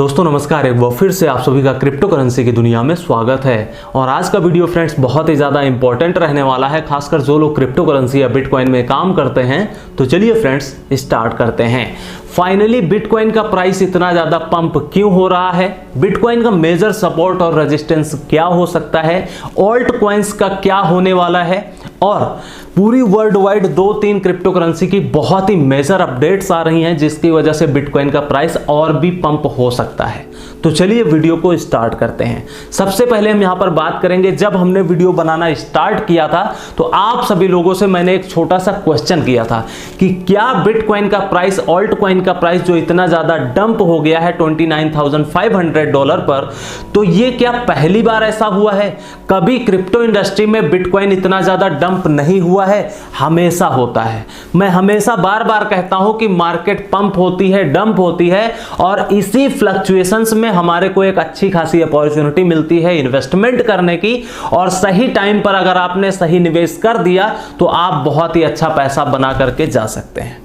दोस्तों नमस्कार, एक बार फिर से आप सभी का क्रिप्टो करेंसी की दुनिया में स्वागत है। और आज का वीडियो फ्रेंड्स बहुत ही ज़्यादा इंपॉर्टेंट रहने वाला है, खासकर जो लोग क्रिप्टो करेंसी या बिटकॉइन में काम करते हैं। तो चलिए फ्रेंड्स स्टार्ट करते हैं। फाइनली बिटकॉइन का प्राइस इतना ज़्यादा पंप क्यों हो रहा है, बिटकॉइन का मेजर सपोर्ट और रेजिस्टेंस क्या हो सकता है, ऑल्ट कॉइन्स का क्या होने वाला है, और पूरी वर्ल्ड वाइड 2-3 क्रिप्टो करेंसी की बहुत ही मेजर अपडेट्स आ रही हैं जिसकी वजह से बिटकॉइन का प्राइस और भी पंप हो सकता है। तो चलिए वीडियो को स्टार्ट करते हैं। सबसे पहले हम यहां पर बात करेंगे, जब हमने वीडियो बनाना स्टार्ट किया था तो आप सभी लोगों से मैंने एक छोटा सा क्वेश्चन किया था कि क्या बिटकॉइन का प्राइस, ऑल्ट कॉइन का प्राइस जो इतना ज्यादा डंप हो गया है $29,500 पर, तो ये क्या पहली बार ऐसा हुआ है? कभी क्रिप्टो इंडस्ट्री में बिटकॉइन इतना ज्यादा डंप नहीं हुआ है, हमेशा होता है। मैं हमेशा बार बार कहता हूं कि मार्केट पंप होती है, डंप होती है, और इसी फ्लक्चुएशंस में हमारे को एक अच्छी खासी अपॉर्चुनिटी मिलती है इन्वेस्टमेंट करने की, और सही टाइम पर अगर आपने सही निवेश कर दिया तो आप बहुत ही अच्छा पैसा बना करके जा सकते हैं।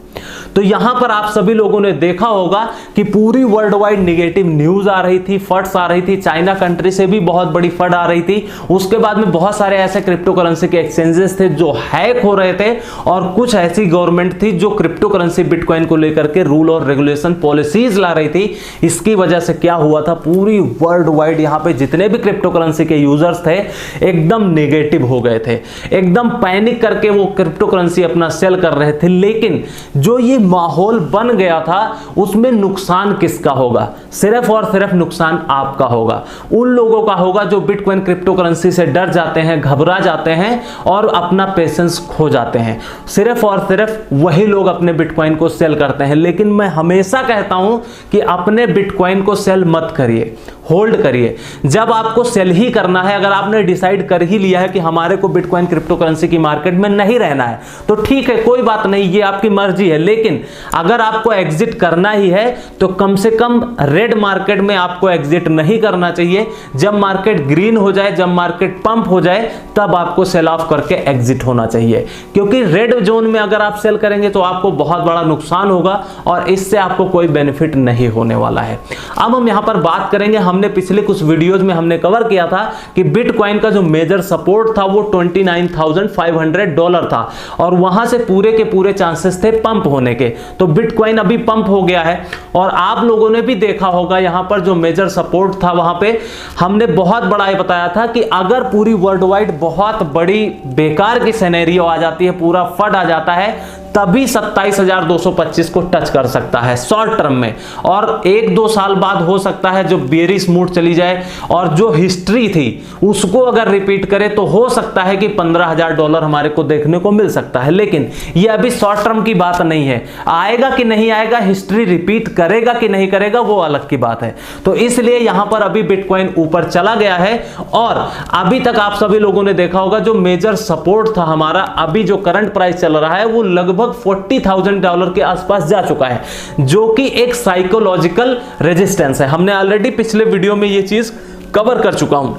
तो यहां पर आप सभी लोगों ने देखा होगा कि पूरी वर्ल्ड वाइड निगेटिव न्यूज आ रही थी, फट्स आ रही थी, चाइना कंट्री से भी बहुत बड़ी फट आ रही थी। उसके बाद में बहुत सारे ऐसे क्रिप्टो करेंसी के एक्सचेंजेस थे जो हैक हो रहे थे, और कुछ ऐसी गवर्नमेंट थी जो क्रिप्टो करेंसी बिटकॉइन को लेकर के रूल और रेगुलेशन पॉलिसीज ला रही थी। इसकी वजह से क्या हुआ था, पूरी वर्ल्ड वाइड यहां पे जितने भी क्रिप्टो करेंसी के यूजर्स थे एकदम नेगेटिव हो गए थे, एकदम पैनिक करके वो क्रिप्टो करेंसी अपना सेल कर रहे थे। लेकिन जो ये माहौल बन गया था उसमें नुकसान किसका होगा? सिर्फ और सिर्फ नुकसान आपका होगा, उन लोगों का होगा जो बिटकॉइन क्रिप्टो करेंसी से डर जाते हैं, घबरा जाते हैं और अपना पेशेंस खो जाते हैं। सिर्फ और सिर्फ वही लोग अपने बिटकॉइन को सेल करते हैं। लेकिन मैं हमेशा कहता हूं कि अपने बिटकॉइन को सेल मत करिए, होल्ड करिए। जब आपको सेल ही करना है, अगर आपने डिसाइड कर ही लिया है कि हमारे को बिटकॉइन क्रिप्टो करेंसी की मार्केट में नहीं रहना है, तो ठीक है, कोई बात नहीं, ये आपकी मर्जी है। लेकिन अगर आपको एग्जिट करना ही है तो कम से कम रेड मार्केट में आपको एग्जिट नहीं करना चाहिए। जब मार्केट ग्रीन हो जाए, जब मार्केट पंप हो जाए, तब आपको सेल ऑफ करके एग्जिट होना चाहिए, क्योंकि रेड जोन में अगर आप सेल करेंगे तो आपको बहुत बड़ा नुकसान होगा और इससे आपको कोई बेनिफिट नहीं होने वाला है। अब हम यहां पर बात करेंगे, हमने पिछले कुछ वीडियोज में हमने कवर किया था कि बिटकॉइन का जो मेजर सपोर्ट था वो $29,500 था, और वहां से पूरे के पूरे चांसेस थे पंप होने के। तो बिटकॉइन अभी पंप हो गया है, और आप लोगों ने भी देखा होगा यहां पर जो मेजर सपोर्ट था वहां पे हमने बहुत बड़ा बताया था कि अगर पूरी वर्ल्ड वाइड बहुत बड़ी बेकार की सिनेरियो आ जाती है, पूरा फट आ जाता है, तभी 27,225 को टच कर सकता है शॉर्ट टर्म में, और 1-2 साल बाद हो सकता है जो बेरिश मूड चली जाए और जो हिस्ट्री थी उसको अगर रिपीट करे तो हो सकता है कि $15,000 हमारे को देखने को मिल सकता है। लेकिन ये अभी शॉर्ट टर्म की बात नहीं है, आएगा कि नहीं आएगा, हिस्ट्री रिपीट करेगा कि नहीं करेगा, वो अलग की बात है। तो इसलिए यहां पर अभी बिटकॉइन ऊपर चला गया है, और अभी तक आप सभी लोगों ने देखा होगा जो मेजर सपोर्ट था हमारा, अभी जो करंट प्राइस चल रहा है वो लगभग $40,000 के आसपास जा चुका है, जो कि एक साइकोलॉजिकल रेजिस्टेंस है। हमने ऑलरेडी पिछले वीडियो में ये चीज कवर कर चुका हूं।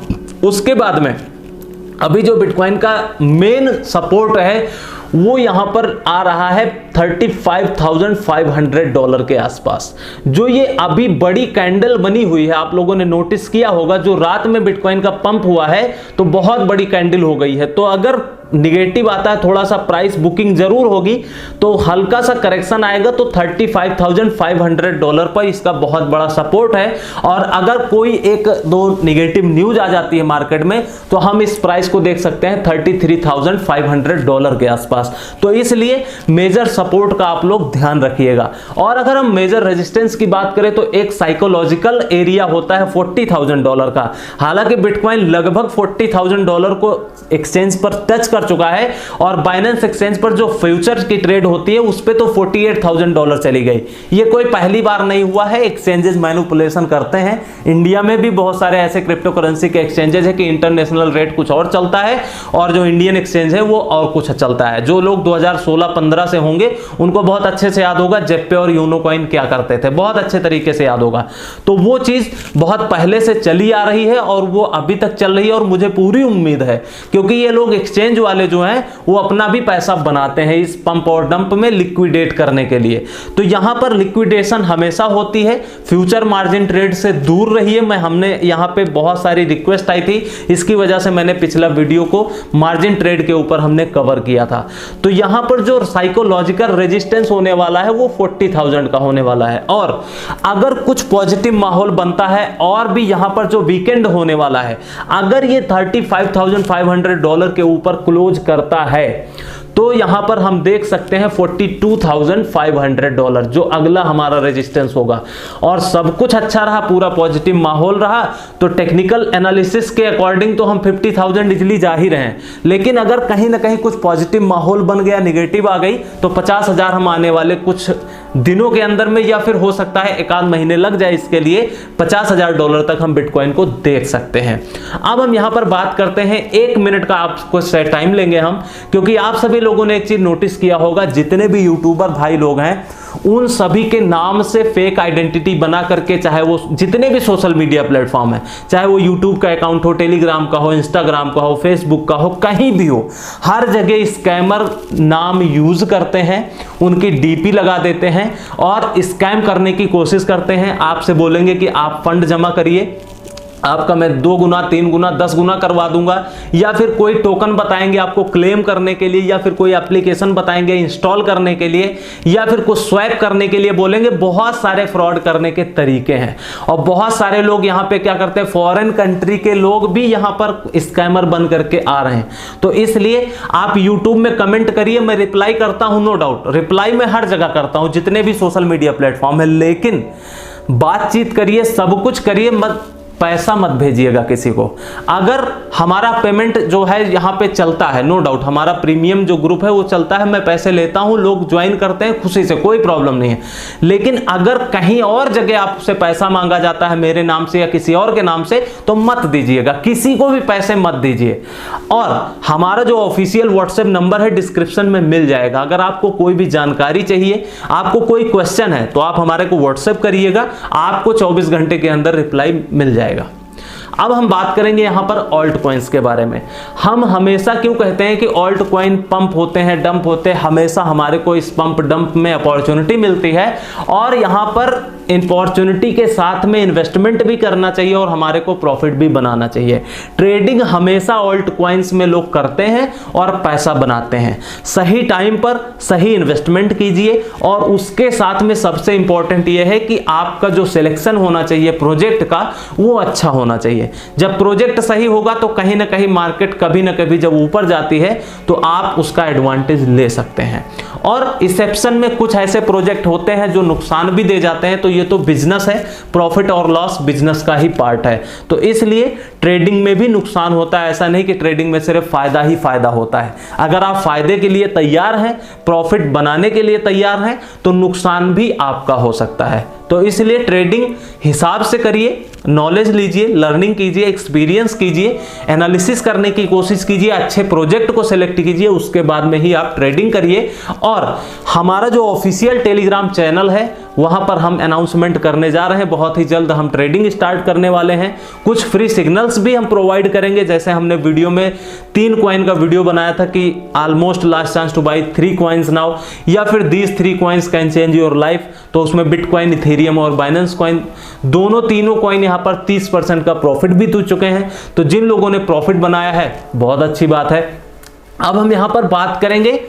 उसके बाद में अभी जो बिटकॉइन का मेन सपोर्ट है वो यहां पर आ रहा है $35,500 के आसपास। जो ये अभी बड़ी कैंडल बनी हुई है, आप लोगों ने नोटिस किया होगा, जो रात में बिटकॉइन का पंप हुआ है तो बहुत बड़ी कैंडल हो गई है। तो अगर निगेटिव आता है, थोड़ा सा प्राइस बुकिंग जरूर होगी, तो हल्का सा करेक्शन आएगा तो $35,500 पर इसका बहुत बड़ा सपोर्ट है। और अगर कोई 1-2 निगेटिव न्यूज आ जाती है मार्केट में तो हम इस प्राइस को देख सकते हैं $33,500 के आसपास। तो इसलिए मेजर सपोर्ट का आप लोग ध्यान रखिएगा। और अगर हम मेजर रेजिस्टेंस की बात करें तो एक साइकोलॉजिकल एरिया होता है $40,000 का। हालांकि बिटकॉइन लगभग $40,000 को एक्सचेंज पर टच कर चुका है, और बाइनेंस एक्सचेंज पर जो फ्यूचर की ट्रेड होती है उस पे तो $48,000 चली गई। ये कोई पहली बार नहीं हुआ है, एक्सचेंजेस मैनिपुलेशन करते हैं। इंडिया में भी बहुत सारे ऐसे क्रिप्टो करेंसी के एक्सचेंजेस है कि इंटरनेशनल रेट कुछ और चलता है और जो इंडियन एक्सचेंज है वो और कुछ चलता है। जो लोग 2016-15 से होंगे उनको बहुत अच्छे से याद होगा जेपे और यूनो कॉइन क्या करते थे, बहुत अच्छे तरीके से याद होगा। तो वो चीज बहुत पहले से चली आ रही है और वो अभी तक चल रही है, और मुझे पूरी उम्मीद है क्योंकि ये लोग एक्सचेंज वाले जो हैं वो अपना भी पैसा बनाते हैं इस पंप और डंप में लिक्विडेट करने के लिए। तो यहां पर लिक्विडेशन हमेशा होती है, फ्यूचर मार्जिन ट्रेड से दूर रहिए। हमने यहां पे बहुत सारी रिक्वेस्ट आई थी, इसकी वजह से मैंने पिछला वीडियो को मार्जिन ट्रेड के ऊपर हमने कवर किया था। तो यहां पर जो साइकोलॉजिकल रेजिस्टेंस होने वाला है वो 40,000 का होने वाला है, और अगर कुछ पॉजिटिव माहौल बनता है और भी यहां पर जो वीकेंड होने वाला है, अगर ये $35,500 के ऊपर क्लोज करता है तो यहां पर हम देख सकते हैं $42,500 जो अगला हमारा रेजिस्टेंस होगा। और सब कुछ अच्छा रहा, पूरा पॉजिटिव माहौल रहा, तो टेक्निकल एनालिसिस के अकॉर्डिंग तो हम 50,000 इजिली जा ही रहे हैं। लेकिन अगर कहीं ना कहीं कुछ पॉजिटिव माहौल बन गया, निगेटिव आ गई, तो 50,000 हम आने वाले कुछ दिनों के अंदर में, या फिर हो सकता है एक आध महीने लग जाए इसके लिए, $50,000 तक हम बिटकॉइन को देख सकते हैं। अब हम यहां पर बात करते हैं, 1 मिनट का आपको टाइम लेंगे हम, क्योंकि आप सभी लोगों ने एक चीज नोटिस किया होगा, जितने भी यूट्यूबर भाई लोग हैं उन सभी के नाम से फेक आइडेंटिटी बना करके, चाहे वो जितने भी सोशल मीडिया प्लेटफॉर्म है, चाहे वो यूट्यूब का अकाउंट हो, टेलीग्राम का हो, इंस्टाग्राम का हो, फेसबुक का हो, कहीं भी हो, हर जगह स्कैमर नाम यूज करते हैं, उनकी डीपी लगा देते हैं और स्कैम करने की कोशिश करते हैं। आपसे बोलेंगे कि आप फंड जमा करिए, आपका मैं 2 गुना 3 गुना 10 गुना करवा दूंगा, या फिर कोई टोकन बताएंगे आपको क्लेम करने के लिए, या फिर कोई एप्लीकेशन बताएंगे इंस्टॉल करने के लिए, या फिर कुछ स्वैप करने के लिए बोलेंगे। बहुत सारे फ्रॉड करने के तरीके हैं, और बहुत सारे लोग यहां पे क्या करते हैं, फॉरेन कंट्री के लोग भी यहां पर स्कैमर बन करके आ रहे हैं। तो इसलिए आप यूट्यूब में कमेंट करिए, मैं रिप्लाई करता हूं, नो डाउट रिप्लाई मैं हर जगह करता हूं, जितने भी सोशल मीडिया प्लेटफॉर्म है, लेकिन बातचीत करिए, सब कुछ करिए, मत पैसा मत भेजिएगा किसी को। अगर हमारा पेमेंट जो है यहाँ पे चलता है, नो डाउट हमारा प्रीमियम जो ग्रुप है वो चलता है, मैं पैसे लेता हूँ, लोग ज्वाइन करते हैं खुशी से, कोई प्रॉब्लम नहीं है। लेकिन अगर कहीं और जगह आपसे पैसा मांगा जाता है मेरे नाम से या किसी और के नाम से, तो मत दीजिएगा, किसी को भी पैसे मत दीजिए। और हमारा जो ऑफिशियल व्हाट्सएप नंबर है डिस्क्रिप्शन में मिल जाएगा। अगर आपको कोई भी जानकारी चाहिए, आपको कोई क्वेश्चन है, तो आप हमारे को व्हाट्सएप करिएगा, आपको 24 घंटे के अंदर रिप्लाई मिल जाएगा। अब हम बात करेंगे यहां पर ऑल्ट कॉइन्स के बारे में। हम हमेशा क्यों कहते हैं कि ऑल्ट कॉइन पंप होते हैं, डंप होते हैं, हमेशा हमारे को इस पंप डंप में अपॉर्चुनिटी मिलती है, और यहां पर अपॉर्चुनिटी के साथ में इन्वेस्टमेंट भी करना चाहिए और हमारे को प्रॉफिट भी बनाना चाहिए। ट्रेडिंग हमेशा ऑल्ट कॉइन्स में लोग करते हैं और पैसा बनाते हैं। सही टाइम पर सही इन्वेस्टमेंट कीजिए, और उसके साथ में सबसे इंपॉर्टेंट यह है कि आपका जो सिलेक्शन होना चाहिए प्रोजेक्ट का, वो अच्छा होना चाहिए। जब प्रोजेक्ट सही होगा तो कहीं ना कहीं मार्केट कभी ना कभी जब ऊपर जाती है तो आप उसका एडवांटेज ले सकते हैं। और एक्सेप्शन में कुछ ऐसे प्रोजेक्ट होते हैं जो नुकसान भी दे जाते हैं, तो ये तो बिजनेस है, प्रॉफिट और लॉस बिजनेस का ही पार्ट है। तो इसलिए ट्रेडिंग में भी नुकसान होता है, ऐसा नहीं कि ट्रेडिंग में सिर्फ फायदा ही फायदा होता है। अगर आप फायदे के लिए तैयार हैं, प्रॉफिट बनाने के लिए तैयार हैं, तो नुकसान भी आपका हो सकता है। तो इसलिए ट्रेडिंग हिसाब से करिए, नॉलेज लीजिए, लर्निंग कीजिए, एक्सपीरियंस कीजिए, एनालिसिस करने की कोशिश कीजिए, अच्छे प्रोजेक्ट को सिलेक्ट कीजिए, उसके बाद में ही आप ट्रेडिंग करिए। और हमारा जो ऑफिशियल टेलीग्राम चैनल है वहां पर हम अनाउंसमेंट करने जा रहे हैं, बहुत ही जल्द हम ट्रेडिंग स्टार्ट करने वाले हैं। कुछ फ्री सिग्नल्स भी हम प्रोवाइड करेंगे, जैसे हमने वीडियो में 3 कॉइन का वीडियो बनाया था कि almost last chance two by 3 coins now, या फिर these 3 coins can change your life. तो उसमें बिटकॉइन, इथेरियम और बाइनेंस कॉइन, तीनों कॉइन यहाँ पर 30% का प्रॉफिट भी दे चुके हैं। तो जिन लोगों ने प्रॉफिट बनाया है बहुत अच्छी बात है। अब हम यहाँ पर बात करेंगे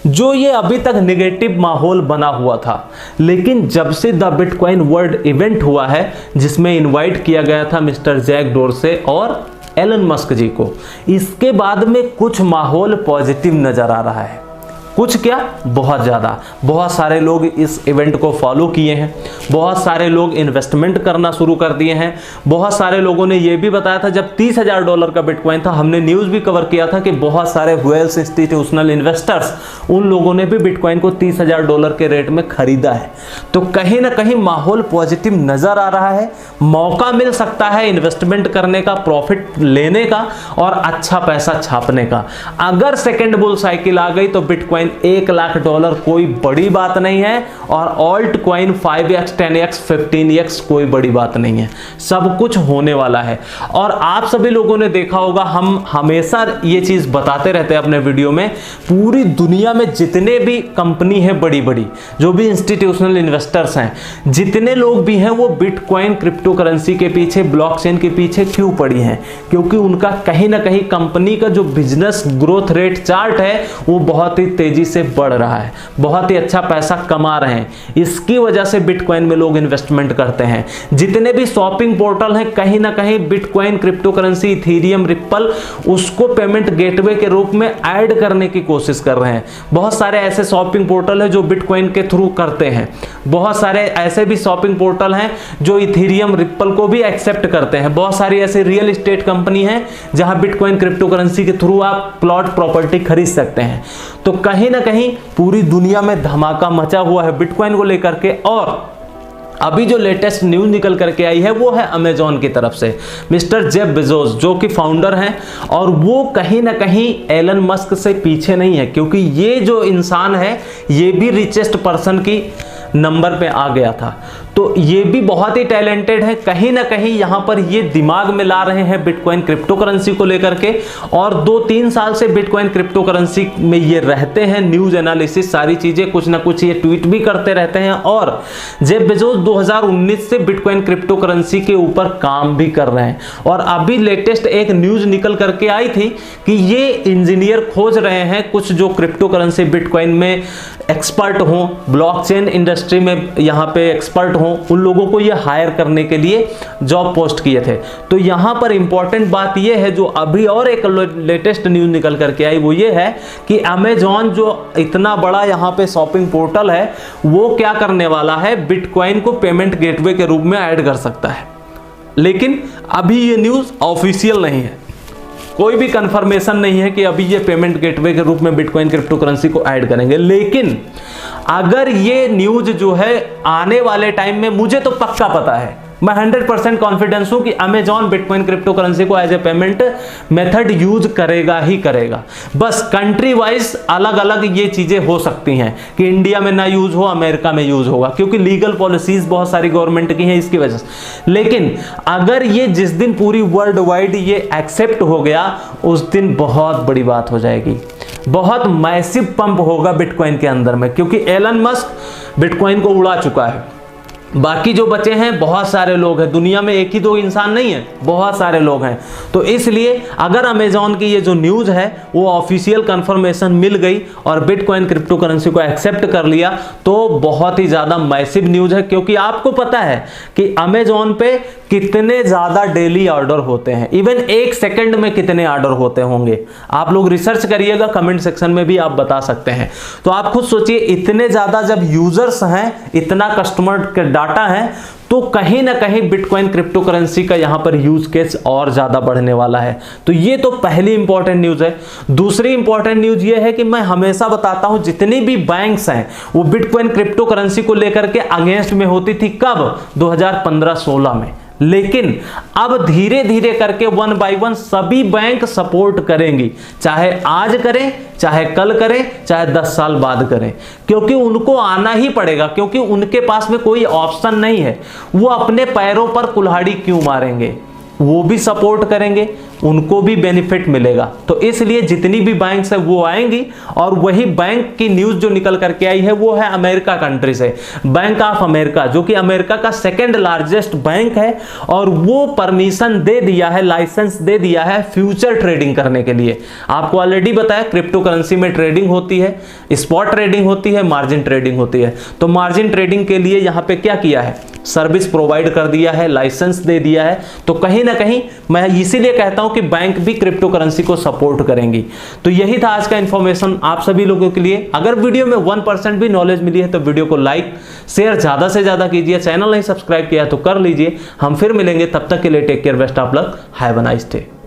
जो ये अभी तक नेगेटिव माहौल बना हुआ था, लेकिन जब से द बिटकॉइन वर्ल्ड इवेंट हुआ है, जिसमें इनवाइट किया गया था मिस्टर जैक डोरसे और एलन मस्क जी को, इसके बाद में कुछ माहौल पॉजिटिव नजर आ रहा है। कुछ क्या, बहुत ज़्यादा। बहुत सारे लोग इस इवेंट को फॉलो किए हैं, बहुत सारे लोग इन्वेस्टमेंट करना शुरू कर दिए हैं। बहुत सारे लोगों ने यह भी बताया था, जब $30,000 का बिटकॉइन था, हमने न्यूज़ भी कवर किया था कि बहुत सारे वेल्थ इंस्टीट्यूशनल इन्वेस्टर्स, उन लोगों ने भी बिटकॉइन को $30,000 के रेट में खरीदा है। तो कहीं ना कहीं माहौल पॉजिटिव नज़र आ रहा है, मौका मिल सकता है इन्वेस्टमेंट करने का, प्रॉफिट लेने का और अच्छा पैसा छापने का। अगर सेकेंड बुल साइकिल आ गई तो बिटकॉइन बिटकॉइन $1,00,000 कोई बड़ी बात नहीं है, और alt coin 5x 10x 15x कोई बड़ी बात नहीं है। सब कुछ होने वाला है। और आप सभी लोगों ने देखा होगा, हम हमेशा ये चीज बताते रहते हैं अपने वीडियो में, पूरी दुनिया में जितने भी कंपनी है बड़ी बड़ी, जो भी इंस्टीट्यूशनल इन्वेस्टर्स हैं, जितने लोग भी हैं, वो बिटकॉइन क्रिप्टो करेंसी के पीछे, ब्लॉकचेन के पीछे क्यों पड़ी हैं? क्योंकि उनका कहीं ना कहीं कंपनी का जो बिजनेस ग्रोथ रेट चार्ट है वो बहुत ही तेजी से बढ़ रहा है, बहुत ही अच्छा पैसा कमा रहे हैं। इसकी वजह से बिटकॉइन में लोग इन्वेस्टमेंट करते हैं। जितने भी शॉपिंग पोर्टल हैं, कहीं ना कहीं bitcoin crypto currency, Ethereum, ripple, उसको पेमेंट गेटवे के रूप में ऐड करने की कोशिश कर रहे हैं। बहुत सारे ऐसे शॉपिंग पोर्टल है जो बिटकॉइन के थ्रू करते हैं। बहुत सारे ऐसे भी शॉपिंग पोर्टल हैं जो इथेरियम, रिप्पल को भी एक्सेप्ट करते हैं। बहुत सारी ऐसी रियल एस्टेट कंपनी है जहां बिटकॉइन क्रिप्टो करेंसी के थ्रू आप प्लॉट, प्रॉपर्टी खरीद सकते हैं। तो कहीं ना कहीं पूरी दुनिया में धमाका मचा हुआ है बिटकॉइन को लेकर के। और अभी जो लेटेस्ट न्यूज निकल करके आई है वो है अमेजॉन की तरफ से। मिस्टर जेफ बेजोस जो कि फाउंडर हैं, और वो कहीं ना कहीं एलन मस्क से पीछे नहीं है, क्योंकि ये जो इंसान है ये भी रिचेस्ट पर्सन की नंबर पे आ गया था। तो ये भी बहुत ही टैलेंटेड है। कहीं ना कहीं यहां पर ये दिमाग में ला रहे हैं बिटकॉइन क्रिप्टो करेंसी को लेकर के, और 2-3 साल से बिटकॉइन क्रिप्टो करेंसी में ये रहते हैं। न्यूज एनालिसिस, सारी चीजें, कुछ ना कुछ ये ट्वीट भी करते रहते हैं। और जेफ बेजोस 2019 से बिटकॉइन क्रिप्टो करेंसी के ऊपर काम भी कर रहे हैं। और अभी लेटेस्ट एक न्यूज निकल करके आई थी कि ये इंजीनियर खोज रहे हैं कुछ जो क्रिप्टो करेंसी, बिटकॉइन में एक्सपर्ट हों, ब्लॉकचेन इंडस्ट्री में यहां पे एक्सपर्ट हों, उन लोगों को ये हायर करने के लिए जॉब पोस्ट किए थे। तो यहां पर इंपॉर्टेंट बात ये है, जो अभी और एक लेटेस्ट न्यूज निकल करके आई, वो ये है कि अमेजॉन जो इतना बड़ा यहां पे शॉपिंग पोर्टल है, वो क्या करने वाला है, बिटकॉइन को पेमेंट गेटवे के रूप में ऐड कर सकता है। लेकिन अभी ये न्यूज ऑफिशियल नहीं है, कोई भी कंफर्मेशन नहीं है कि अभी ये पेमेंट गेटवे के रूप में बिटकॉइन क्रिप्टो करेंसी को ऐड करेंगे। लेकिन अगर ये न्यूज जो है आने वाले टाइम में, मुझे तो पक्का पता है, मैं 100% कॉन्फिडेंस हूं कि अमेजॉन बिटकॉइन क्रिप्टो करेंसी को as a payment method use करेगा ही करेगा। बस कंट्री वाइज अलग अलग ये चीजें हो सकती हैं कि इंडिया में ना यूज हो, अमेरिका में यूज होगा, क्योंकि लीगल पॉलिसीज बहुत सारी गवर्नमेंट की हैं इसकी वजह से। लेकिन अगर ये जिस दिन पूरी वर्ल्ड वाइड ये एक्सेप्ट हो गया, उस दिन बहुत बड़ी बात हो जाएगी, बहुत मैसिव पंप होगा बिटकॉइन के अंदर में, क्योंकि एलन मस्क बिटकॉइन को उड़ा चुका है। बाकी जो बचे हैं बहुत सारे लोग हैं, दुनिया में एक ही दो इंसान नहीं है, बहुत सारे लोग हैं। तो इसलिए अगर अमेजॉन की ये जो न्यूज है वो ऑफिशियल कंफर्मेशन मिल गई और बिटकॉइन क्रिप्टो करेंसी को एक्सेप्ट कर लिया, तो बहुत ही ज्यादा मैसिव न्यूज है। क्योंकि आपको पता है कि अमेजॉन पे कितने ज्यादा डेली ऑर्डर होते हैं, इवन एक सेकंड में कितने ऑर्डर होते होंगे, आप लोग रिसर्च करिएगा, कमेंट सेक्शन में भी आप बता सकते हैं। तो आप खुद सोचिए, इतने ज्यादा जब यूजर्स हैं, इतना कस्टमर डाटा है, तो कहीं ना कहीं बिटकॉइन क्रिप्टो करेंसी का यहां पर यूज केस और ज्यादा बढ़ने वाला है। तो ये तो पहली इंपॉर्टेंट न्यूज है। दूसरी इंपॉर्टेंट न्यूज ये है कि मैं हमेशा बताता हूं, जितनी भी बैंक्स हैं वो बिटकॉइन क्रिप्टो करेंसी को लेकर के अगेंस्ट में होती थी। कब? 2015-16 में। लेकिन अब धीरे धीरे करके 1 बाय 1 सभी बैंक सपोर्ट करेंगी, चाहे आज करें, चाहे कल करें, चाहे 10 साल बाद करें, क्योंकि उनको आना ही पड़ेगा, क्योंकि उनके पास में कोई ऑप्शन नहीं है। वो अपने पैरों पर कुल्हाड़ी क्यों मारेंगे, वो भी सपोर्ट करेंगे, उनको भी बेनिफिट मिलेगा। तो इसलिए जितनी भी बैंक्स है वो आएंगी। और वही बैंक की न्यूज जो निकल करके आई है वो है अमेरिका कंट्री से, बैंक ऑफ अमेरिका, जो कि अमेरिका का सेकंड लार्जेस्ट बैंक है, और वो परमिशन दे दिया है, लाइसेंस दे दिया है फ्यूचर ट्रेडिंग करने के लिए। आपको ऑलरेडी बताया क्रिप्टो करेंसी में ट्रेडिंग होती है, स्पॉट ट्रेडिंग होती है, मार्जिन ट्रेडिंग होती है। तो मार्जिन ट्रेडिंग के लिए यहां पे क्या किया है, सर्विस प्रोवाइड कर दिया है, लाइसेंस दे दिया है। तो कहीं ना कहीं मैं इसीलिए कहता हूं कि बैंक भी क्रिप्टो करेंसी को सपोर्ट करेंगी। तो यही था आज का इंफॉर्मेशन आप सभी लोगों के लिए। अगर वीडियो में 1% भी नॉलेज मिली है तो वीडियो को लाइक शेयर ज्यादा से ज्यादा कीजिए। चैनल नहीं सब्सक्राइब किया तो कर लीजिए। हम फिर मिलेंगे, तब तक के लिए take care, best of luck, have a nice day.